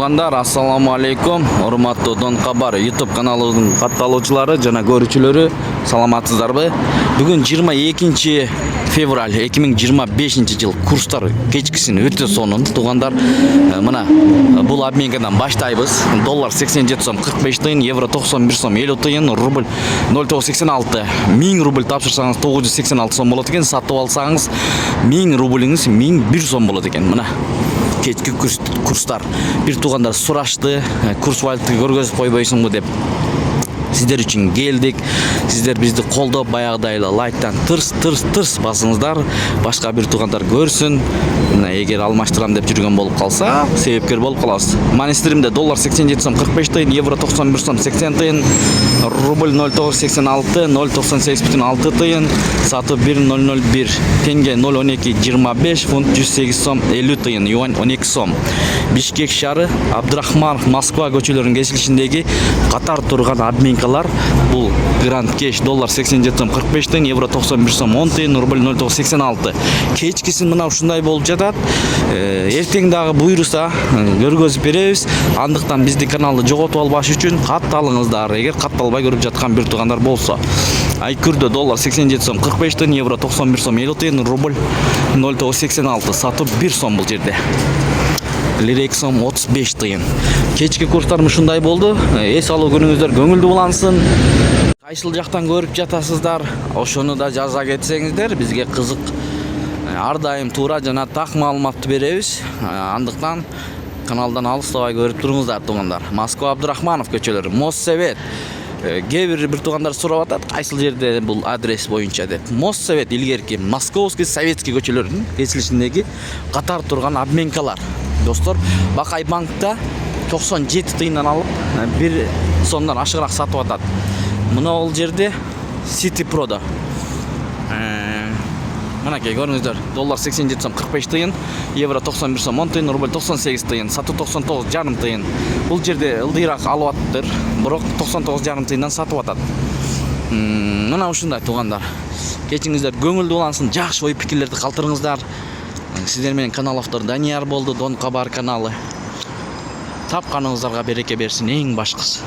Туугандар, ассаламу алейкум. Урматтуу Дон Кабар YouTube каналыбыздын катталуучулары жана көрүүчүлөрү, саламатсыздарбы? Бүгүн 22 февраль 2025 жыл курстар кечкисин өтө сонун. Туугандар, мына бул обменгадан баштайбыз. Доллар 87 сом 45 тыйын, евро 91 сом 50 тыйын, рубль 0,86. 1000 рубль тапшырсаңыз 986 сом болот экен, сатып алсаңыз 1000 рублиңиз 1001 сом болот экен. Мына кечки курстар. Бир туугандар сурашты, курс валютты көргөзүп койбойсуңбу деп. Сиздер үчүн келдик. Сиздер бизди колдоп, баягыдай эле лайктан тырс басыңыздар. Башка бир туугандар көрсүн. Мына эгер алмаштырам деп жүргөн болуп калса, себепкер болуп калабыз. Манистеримде доллар 87 сом 45 тыйын, евро 91 сом 80 тыйын, рубль 0,86, 0,98,6 тыйын, сатып 1,001, тенге 0,12,25, фунт 108 сом 50 тыйын, юань 12 сом. Бишкек шаары, Абдрахманов, Москва көчөлөрүнүн кесилишиндеги катар турган обменкалар. Бул Grand Cash доллар 87 сом 45 тыйын, евро 91 сом 10 тыйын, рубль 0,86. Кечкисин мына ушундай болуп жатат. Эртең дагы буйруса көргөзүп беребиз. Андыктан бизди каналды жоготуп албаш үчүн катталыңыздар. Эгер катталбай көрүп жаткан бир туугандар болсо. Айкүрдө доллар 87 сом 45 тыйын, евро 91 сом 50 тыйын, рубль 0,86, сатып 1 сом бул жерде. Лирек сом 35 тыйын. Кечки курстар ушундай болду. Эс алуу күнүңүздөр көңүлдүү улансын. Кайсыл жактан көрүп жатасыздар, ошону да жаза кетсеңиздер, бизге кызык. Ар дайым туура жана так маалыматты беребиз. Андыктан каналдан алыстабай көрүп туруңуздар туугандар. Москва Абдрахманов көчөлөрү, Моссовет. Кээ бир туугандар сурап атат, кайсыл жерде бул адрес боюнча деп. Моссовет илгерки Московский Советский көчөлөрүнүн кесилишиндеги катар турган обменкалар. Достор, Бакай банкта 97 тыйындан алып 1 сомдон ашыгыраак сатып атат. Мына ол жерде City Pro'да. Мынакей көрүңүздөр, доллар 87 сом 45 тыйын, евро 91 сом 10 тыйын, рубль 98 тыйын, сатып 99,5 тыйын. Бул жерде ылдыйраак алып атыптыр, бирок 99,5 тыйындан сатып атат. Мына ушундай туугандар. Кечиңиздер көңүлдүү улансын, жакшы ой пикирлерди калтырыңыздар. Сиздер менен канал автор Данияр болду, Дон Кабар каналы. Тапканыңыздарга береке берсин, эң башкысы.